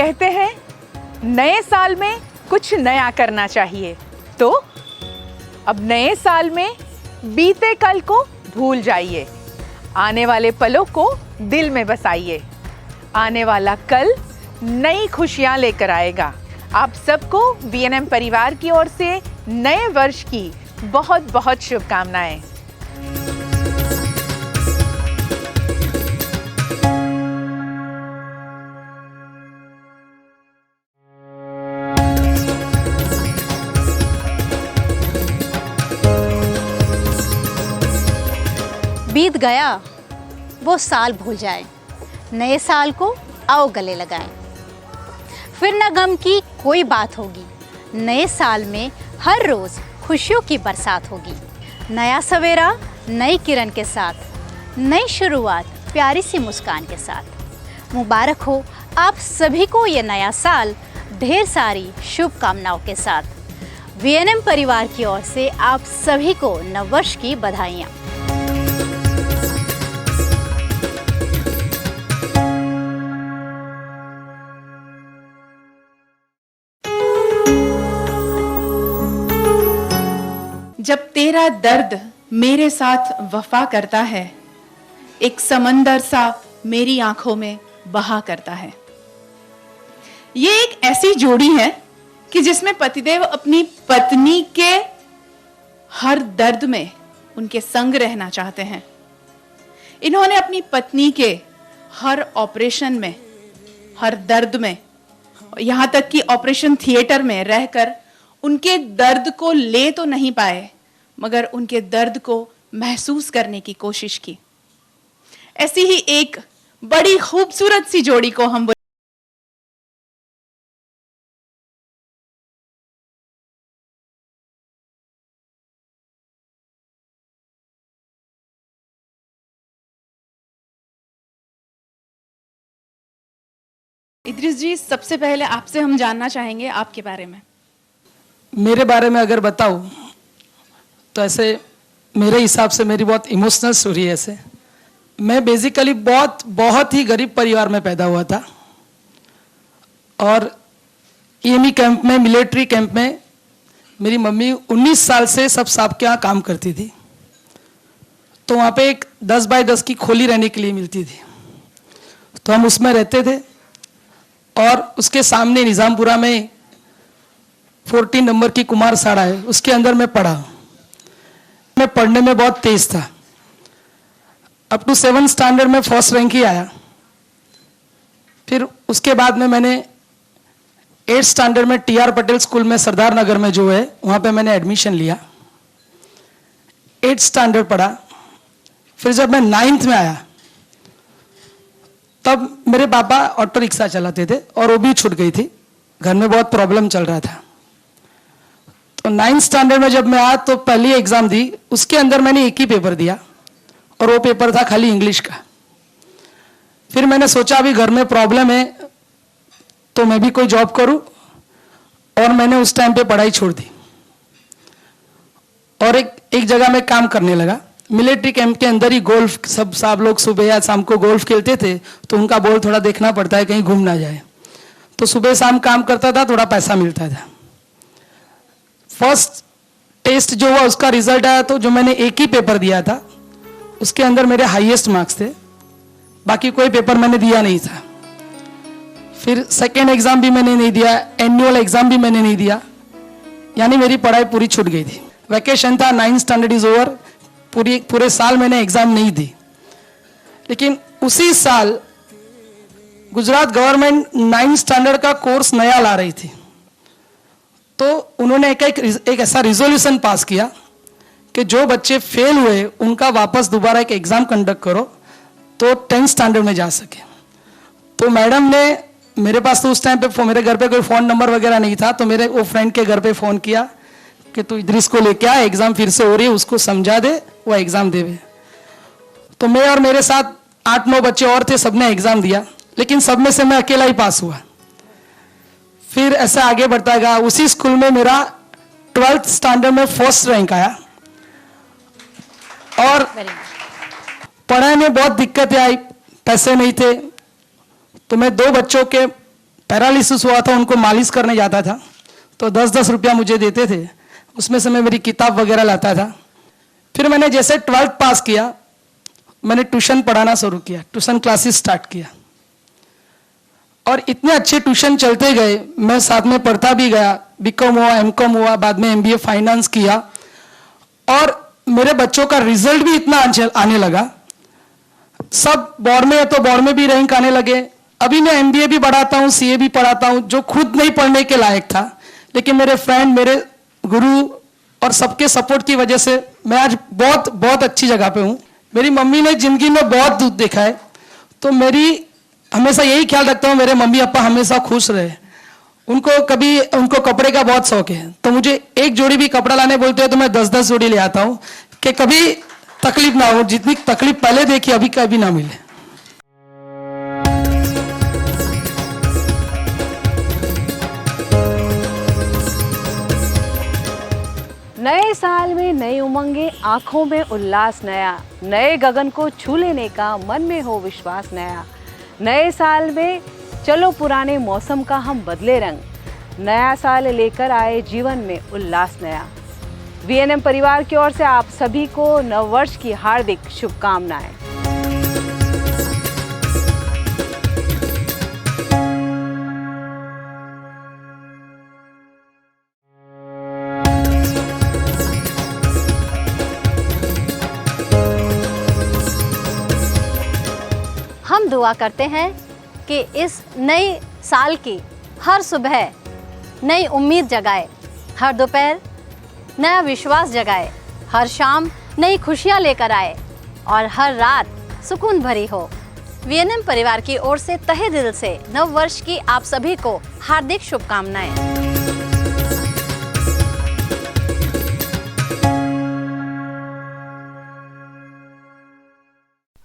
कहते हैं नए साल में कुछ नया करना चाहिए, तो अब नए साल में बीते कल को भूल जाइए, आने वाले पलों को दिल में बसाइए। आने वाला कल नई खुशियां लेकर आएगा। आप सबको वीएनएम परिवार की ओर से नए वर्ष की बहुत बहुत शुभकामनाएं। बीत गया वो साल भूल जाए, नए साल को आओ गले लगाएं। फिर न गम की कोई बात होगी, नए साल में हर रोज़ खुशियों की बरसात होगी। नया सवेरा नई किरण के साथ, नई शुरुआत प्यारी सी मुस्कान के साथ। मुबारक हो आप सभी को ये नया साल, ढेर सारी शुभकामनाओं के साथ। वीएनएम परिवार की ओर से आप सभी को नववर्ष की बधाइयाँ। जब तेरा दर्द मेरे साथ वफा करता है, एक समंदर सा मेरी आंखों में बहा करता है। ये एक ऐसी जोड़ी है कि जिसमें पतिदेव अपनी पत्नी के हर दर्द में उनके संग रहना चाहते हैं। इन्होंने अपनी पत्नी के हर ऑपरेशन में, हर दर्द में, यहां तक कि ऑपरेशन थिएटर में रहकर उनके दर्द को ले तो नहीं पाए, मगर उनके दर्द को महसूस करने की कोशिश की। ऐसी ही एक बड़ी खूबसूरत सी जोड़ी को हम इद्रिस जी, सबसे पहले आपसे हम जानना चाहेंगे आपके बारे में। मेरे बारे में अगर बताऊं तो ऐसे मेरे हिसाब से मेरी बहुत इमोशनल स्टोरी है। ऐसे मैं बेसिकली बहुत ही गरीब परिवार में पैदा हुआ था और ईएमई कैंप में, मिलिट्री कैंप में मेरी मम्मी 19 साल से सब साहब के यहाँ काम करती थी। तो वहाँ पे एक 10 बाय 10 की खोली रहने के लिए मिलती थी, तो हम उसमें रहते थे। और उसके सामने निज़ामपुरा में 14 नंबर की कुमार साड़ा है, उसके अंदर मैं पढ़ा। मैं पढ़ने में बहुत तेज था। अप टू 7th स्टैंडर्ड में फर्स्ट रैंक ही आया। फिर उसके बाद में मैंने 8th स्टैंडर्ड में टीआर पटेल स्कूल में सरदार नगर में जो है वहाँ पे मैंने एडमिशन लिया। 8th स्टैंडर्ड पढ़ा। फिर जब मैं 9th में आया तब मेरे पापा ऑटो रिक्शा चलाते थे और वो भी छूट गई थी, घर में बहुत प्रॉब्लम चल रहा था। तो 9th स्टैंडर्ड में जब मैं आया तो पहली एग्जाम दी, उसके अंदर मैंने एक ही पेपर दिया और वो पेपर था खाली इंग्लिश का। फिर मैंने सोचा अभी घर में प्रॉब्लम है तो मैं भी कोई जॉब करूं, और मैंने उस टाइम पे पढ़ाई छोड़ दी और एक जगह में काम करने लगा। मिलिट्री कैंप के अंदर ही गोल्फ, सब साहब लोग सुबह या शाम को गोल्फ खेलते थे, तो उनका बॉल थोड़ा देखना पड़ता है कहीं घूम ना जाए। तो सुबह शाम काम करता था, थोड़ा पैसा मिलता था। फर्स्ट टेस्ट जो हुआ उसका रिजल्ट आया तो जो मैंने एक ही पेपर दिया था उसके अंदर मेरे हाईएस्ट मार्क्स थे, बाकी कोई पेपर मैंने दिया नहीं था। फिर सेकेंड एग्जाम भी मैंने नहीं दिया, एनुअल एग्जाम भी मैंने नहीं दिया, यानी मेरी पढ़ाई पूरी छूट गई थी। वैकेशन था, 9th स्टैंडर्ड इज ओवर, पूरे साल मैंने एग्जाम नहीं दी। लेकिन उसी साल गुजरात गवर्नमेंट 9th स्टैंडर्ड का कोर्स नया ला रही थी, तो उन्होंने एक ऐसा रिजोल्यूशन पास किया कि जो बच्चे फेल हुए उनका वापस दोबारा एक एग्जाम कंडक्ट करो तो 10th स्टैंडर्ड में जा सके। तो मैडम ने, मेरे पास तो उस टाइम पे मेरे घर पे कोई फ़ोन नंबर वगैरह नहीं था, तो मेरे वो फ्रेंड के घर पे फ़ोन किया कि तू इद्रिस को लेके आ, एग्जाम फिर से हो रही है, उसको समझा दे, वो एग्जाम देवे। तो मैं और मेरे साथ 8-9 बच्चे और थे, सबने एग्जाम दिया, लेकिन सब में से मैं अकेला ही पास हुआ। फिर ऐसे आगे बढ़ता गया। उसी स्कूल में मेरा 12th स्टैंडर्ड में फर्स्ट रैंक आया और पढ़ाई में बहुत दिक्कतें आई, पैसे नहीं थे, तो मैं 2 बच्चों के पैरालिसिस हुआ था, उनको मालिश करने जाता था, तो 10-10 रुपया मुझे देते थे, उसमें से मैं मेरी किताब वगैरह लाता था। फिर मैंने जैसे 12th पास किया, मैंने ट्यूशन पढ़ाना शुरू किया, ट्यूशन क्लासेस स्टार्ट किया, और इतने अच्छे ट्यूशन चलते गए, मैं साथ में पढ़ता भी गया, बीकॉम हुआ, एमकॉम हुआ, बाद में एमबीए फाइनेंस किया, और मेरे बच्चों का रिजल्ट भी इतना आने लगा। सब बोर्ड में है तो बोर्ड में भी रैंक आने लगे। अभी मैं एमबीए भी पढ़ाता हूँ, सीए भी पढ़ाता हूँ, जो खुद नहीं पढ़ने के लायक था, लेकिन मेरे फ्रेंड, मेरे गुरु और सबके सपोर्ट की वजह से मैं आज बहुत बहुत अच्छी जगह पे हूँ। मेरी मम्मी ने जिंदगी में बहुत दुख देखा है, तो मेरी हमेशा यही ख्याल रखता हूँ मेरे मम्मी पापा हमेशा खुश रहे। उनको कपड़े का बहुत शौक है, तो मुझे एक जोड़ी भी कपड़ा लाने बोलते हैं तो मैं 10-10 जोड़ी ले आता हूँ कि कभी तकलीफ ना हो, जितनी तकलीफ पहले देखी अभी कभी ना मिले। नए साल में नई उमंगे, आंखों में उल्लास नया, नए गगन को छू लेने का मन में हो विश्वास नया। नए साल में चलो पुराने मौसम का हम बदले रंग, नया साल लेकर आए जीवन में उल्लास नया। वीएनएम परिवार की ओर से आप सभी को नववर्ष की हार्दिक शुभकामनाएं। हम दुआ करते हैं कि इस नए साल की हर सुबह नई उम्मीद जगाए, हर दोपहर नया विश्वास जगाए, हर शाम नई खुशियां लेकर आए और हर रात सुकून भरी हो। वीएनएम परिवार की ओर से तहे दिल से नव वर्ष की आप सभी को हार्दिक शुभकामनाएं।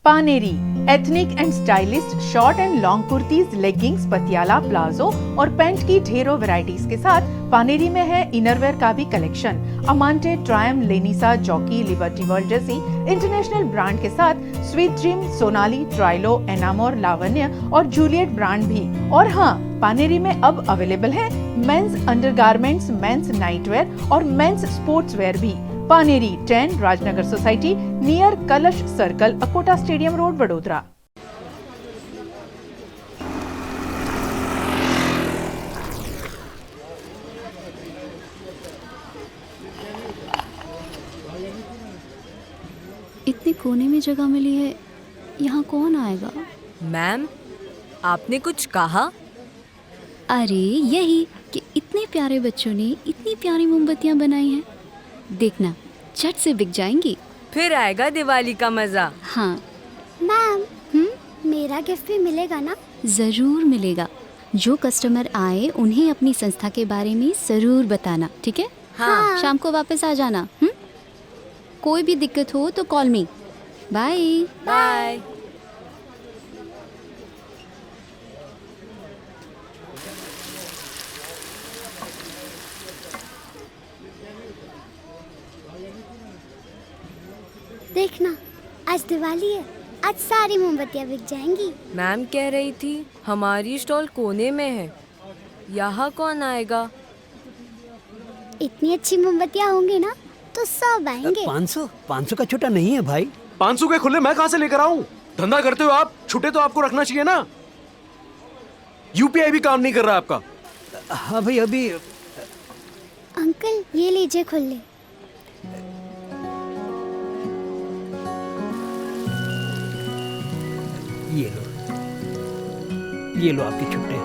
Paneri ethnic and stylist short and long kurtis, leggings, Patiala, palazzo और पैंट की ढेरों वैरायटीज के साथ पानेरी में है इनरवेयर का भी कलेक्शन। अमांटे, ट्रायम, लेनिसा, जॉकी, लिबर्टी वर्ल्ड जैसी इंटरनेशनल ब्रांड के साथ स्वीट ड्रीम, सोनाली, ट्राइलो, एनामोर, लावण्य और जूलियट ब्रांड भी। और हाँ, पानेरी में अब अवेलेबल है मेंस अंडरगारमेंट्स, मेंस नाइटवेयर और मेंस स्पोर्ट्स वेयर भी। पानेरी 10 राजनगर सोसाइटी नियर कलश circle, Akota stadium road, Vadodara. इतने कोने में जगह मिली है, यहाँ कौन आएगा? मैम, आपने कुछ कहा? अरे यही कि इतने प्यारे बच्चों ने इतनी प्यारी मोमबत्तियाँ बनाई हैं, देखना झट से बिक जाएंगी। फिर आएगा दिवाली का मजा। हाँ मैम, मेरा गिफ्ट भी मिलेगा ना? जरूर मिलेगा। जो कस्टमर आए उन्हें अपनी संस्था के बारे में जरूर बताना, ठीक है? हाँ। शाम को वापस आ जाना। कोई भी दिक्कत हो तो कॉल मी। Bye bye. देखना, आज दिवाली है, आज सारी मोमबत्तियाँ बिक जाएंगी। मैम कह रही थी हमारी स्टॉल कोने में है, यहाँ कौन आएगा? इतनी अच्छी मोमबत्तियाँ होंगी ना तो सब आएंगे। 500 का छोटा नहीं है भाई। 500 के खुले मैं कहाँ से लेकर आऊं? धंधा करते हो आप, छुट्टे तो आपको रखना चाहिए ना। यूपीआई भी काम नहीं कर रहा आपका। हाँ भाई, अभी अंकल ये लीजिए खुले। ये लो आपके छुट्टे।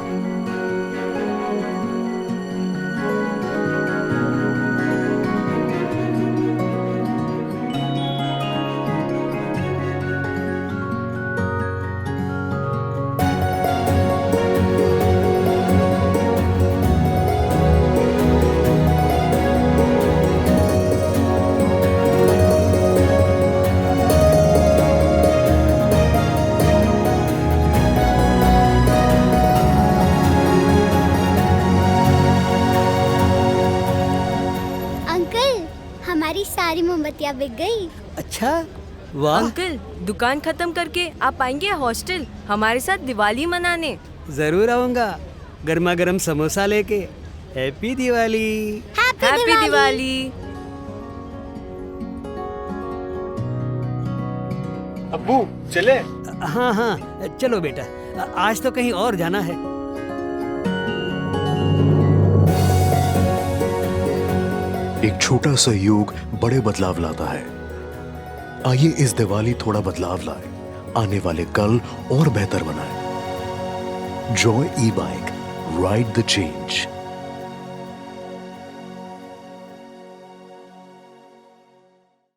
हमारी सारी मोमबत्तियाँ बिक गई। अच्छा, वाह। अंकल, दुकान खत्म करके आप आएंगे हॉस्टल हमारे साथ दिवाली मनाने? जरूर आऊंगा। गर्मा गर्म समोसा लेके। हैप्पी दिवाली। हैप्पी दिवाली। अब्बू चले? हाँ हाँ चलो बेटा, आज तो कहीं और जाना है। एक छोटा सा योग बड़े बदलाव लाता है। आइए इस दिवाली थोड़ा बदलाव लाए, आने वाले कल और बेहतर बनाए। Joy e bike, ride the change.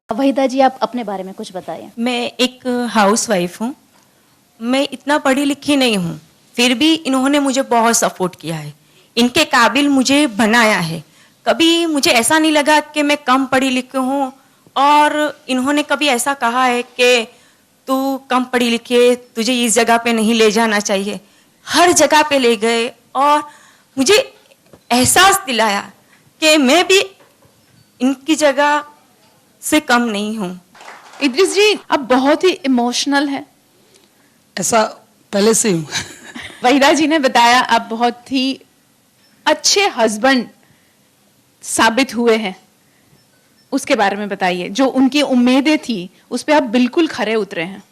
Waheeda ji, आप अपने बारे में कुछ बताइए। मैं एक हाउसवाइफ हूँ। मैं इतना पढ़ी लिखी नहीं हूँ, फिर भी इन्होंने मुझे बहुत सपोर्ट किया है, इनके काबिल मुझे बनाया है। कभी मुझे ऐसा नहीं लगा कि मैं कम पढ़ी लिखी हूँ, और इन्होंने कभी ऐसा कहा है कि तू कम पढ़ी लिखी है, तुझे इस जगह पे नहीं ले जाना चाहिए। हर जगह पे ले गए और मुझे एहसास दिलाया कि मैं भी इनकी जगह से कम नहीं हूँ। इद्रिस जी, आप बहुत ही इमोशनल हैं। ऐसा पहले से हूँ। वहीदा जी ने बताया आप बहुत ही अच्छे हस्बैंड साबित हुए हैं। उसके बारे में बताइए, जो उनकी उम्मीदें थी उस पे आप बिल्कुल खरे उतरे हैं।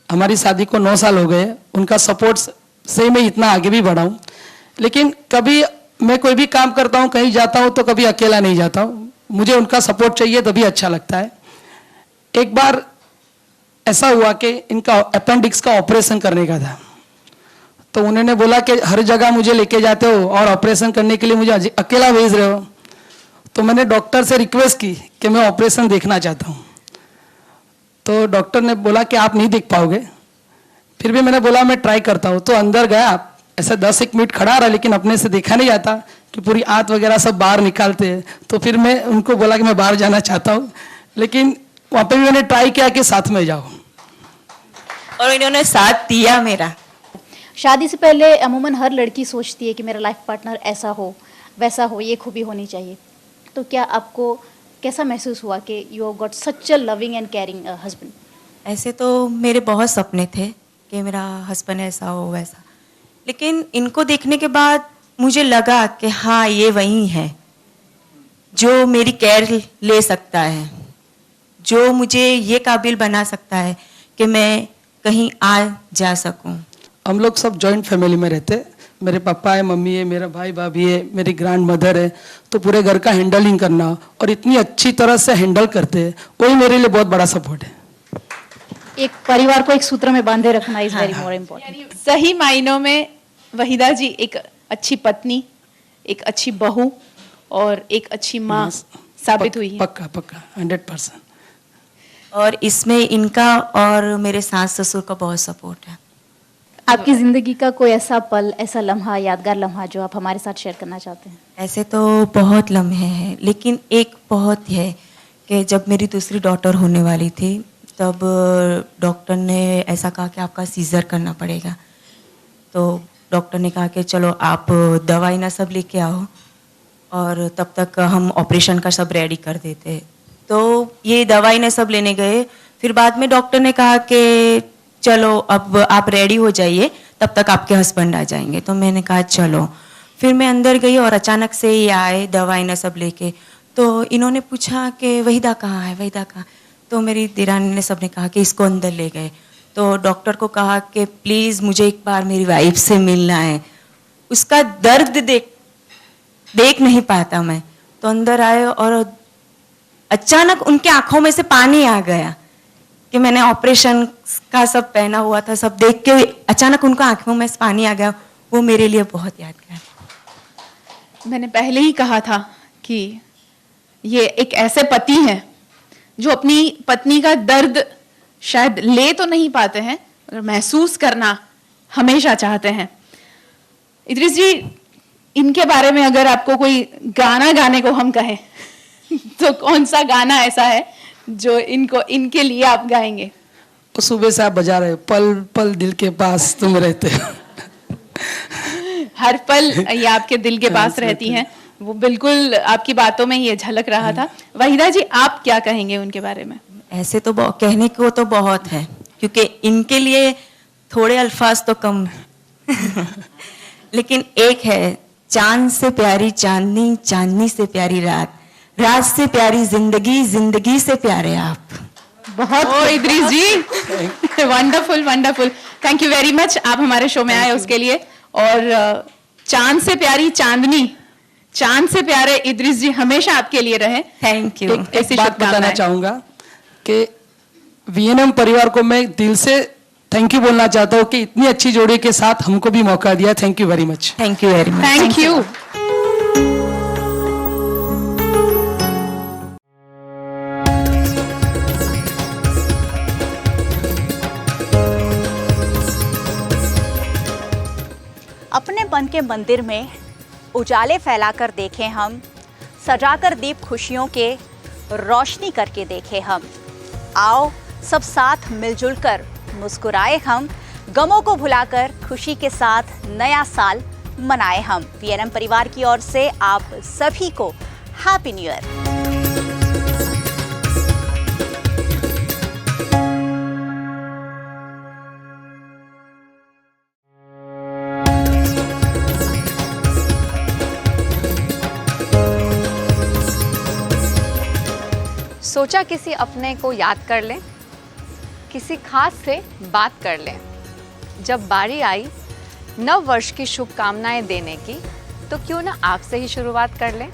हमारी शादी को 9 साल हो गए। उनका सपोर्ट से मैं इतना आगे भी बढ़ा हूँ। लेकिन कभी मैं कोई भी काम करता हूँ, कहीं जाता हूँ, तो कभी अकेला नहीं जाता हूँ। मुझे उनका सपोर्ट चाहिए, तभी अच्छा लगता है। एक बार ऐसा हुआ कि इनका अपेंडिक्स का ऑपरेशन करने का था, तो उन्होंने बोला कि हर जगह मुझे लेके जाते हो और ऑपरेशन करने के लिए मुझे अकेला भेज रहे हो। तो मैंने डॉक्टर से रिक्वेस्ट की कि मैं ऑपरेशन देखना चाहता हूँ। तो डॉक्टर ने बोला कि आप नहीं देख पाओगे। फिर भी मैंने बोला मैं ट्राई करता हूँ। तो अंदर गया, ऐसा 10-1 मिनट खड़ा रहा, लेकिन अपने से देखा नहीं जाता कि पूरी आंत वगैरह सब बाहर निकालते हैं। तो फिर मैं उनको बोला कि मैं बाहर जाना चाहता हूँ, लेकिन वहाँ पर भी मैंने ट्राई किया कि साथ में जाओ, और इन्होंने साथ दिया मेरा। शादी से पहले अमूमन हर लड़की सोचती है कि मेरा लाइफ पार्टनर ऐसा हो, वैसा हो, ये खूबी होनी चाहिए। तो क्या आपको कैसा महसूस हुआ कि you have got such a loving and caring husband? ऐसे तो मेरे बहुत सपने थे कि मेरा हस्बैंड ऐसा हो वैसा, लेकिन इनको देखने के बाद मुझे लगा कि हाँ, ये वही है जो मेरी केयर ले सकता है, जो मुझे ये काबिल बना सकता है कि मैं कहीं आ जा सकूं। हम लोग सब जॉइंट फैमिली में रहते। मेरे पापा है, मम्मी है, मेरा भाई भाभी है, मेरी ग्रैंड मदर है। तो पूरे घर का हैंडलिंग करना और इतनी अच्छी तरह से हैंडल करते हैं, वही मेरे लिए बहुत बड़ा सपोर्ट है। एक परिवार को एक सूत्र में बांधे रखना इज वेरी मोर इम्पोर्टेंट। सही मायनों में वहीदा जी एक अच्छी पत्नी, एक अच्छी बहू और एक अच्छी माँ साबित हुई है। पक्का पक्का 100%। और इसमें इनका और मेरे सास ससुर का बहुत सपोर्ट है। आपकी जिंदगी का कोई ऐसा पल, ऐसा लम्हा, यादगार लम्हा जो आप हमारे साथ शेयर करना चाहते हैं? ऐसे तो बहुत लम्हे हैं, लेकिन एक बहुत है कि जब मेरी दूसरी डॉटर होने वाली थी, तब डॉक्टर ने ऐसा कहा कि आपका सीजर करना पड़ेगा। तो डॉक्टर ने कहा कि चलो आप दवाई ना सब लेके आओ, और तब तक हम ऑपरेशन का सब रेडी कर देते। तो ये दवाई ने सब लेने गए। फिर बाद में डॉक्टर ने कहा कि चलो अब आप रेडी हो जाइए, तब तक आपके हस्बैंड आ जाएंगे। तो मैंने कहा चलो। फिर मैं अंदर गई और अचानक से ये आए दवाई न सब लेके। तो इन्होंने पूछा कि वहीदा कहाँ है, वहीदा कहाँ? तो मेरी दिरानी ने सबने कहा कि इसको अंदर ले गए। तो डॉक्टर को कहा कि प्लीज़ मुझे एक बार मेरी वाइफ से मिलना है, उसका दर्द देख नहीं पाता मैं। तो अंदर आए और अचानक उनके आंखों में से पानी आ गया कि मैंने ऑपरेशन का सब पहना हुआ था, सब देख के अचानक उनका आंखों में से पानी आ गया। वो मेरे लिए बहुत यादगार है। मैंने पहले ही कहा था कि ये एक ऐसे पति हैं जो अपनी पत्नी का दर्द शायद ले तो नहीं पाते हैं, पर महसूस करना हमेशा चाहते हैं। इद्रिस जी, इनके बारे में अगर आपको कोई गाना गाने को हम कहें तो कौन सा गाना ऐसा है जो इनके लिए आप गाएंगे? तो सुबह से आप बजा रहे, पल पल दिल के पास तुम रहते हो। हर पल ये आपके दिल के पास रहती हैं, वो बिल्कुल आपकी बातों में ये झलक रहा था। वहीदा जी, आप क्या कहेंगे उनके बारे में? ऐसे तो कहने को तो बहुत है, क्योंकि इनके लिए थोड़े अल्फाज तो कम लेकिन एक है, चांद से प्यारी चांदनी, चांदनी से प्यारी रात, रात से प्यारी जिंदगी, जिंदगी से प्यारे आप। बहुत ओ Idris ji, wonderful wonderful, thank you very much. आप हमारे शो में आए उसके लिए। और चांद से प्यारी चांदनी, चांद से प्यारे इद्रिस जी हमेशा आपके लिए रहे। Thank you. एक बात बताना चाहूंगा कि वीएनएम परिवार को मैं दिल से थैंक यू बोलना चाहता हूँ कि इतनी अच्छी जोड़ी के साथ हमको भी मौका दिया। Thank you very much. Thank you very much. Thank you. अपने मन के मंदिर में उजाले फैलाकर देखें हम, सजाकर दीप खुशियों के रोशनी करके देखें हम। आओ सब साथ मिलजुल कर मुस्कुराए हम, गमों को भुलाकर खुशी के साथ नया साल मनाए हम। वीएनएम परिवार की ओर से आप सभी को हैप्पी न्यू ईयर। सोचा किसी अपने को याद कर लें, किसी खास से बात कर लें। जब बारी आई नव वर्ष की शुभकामनाएं देने की, तो क्यों ना आपसे ही शुरुआत कर लें।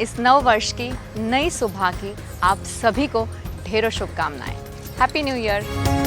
इस नव वर्ष की नई सुबह की आप सभी को ढेरों शुभकामनाएं। Happy new year.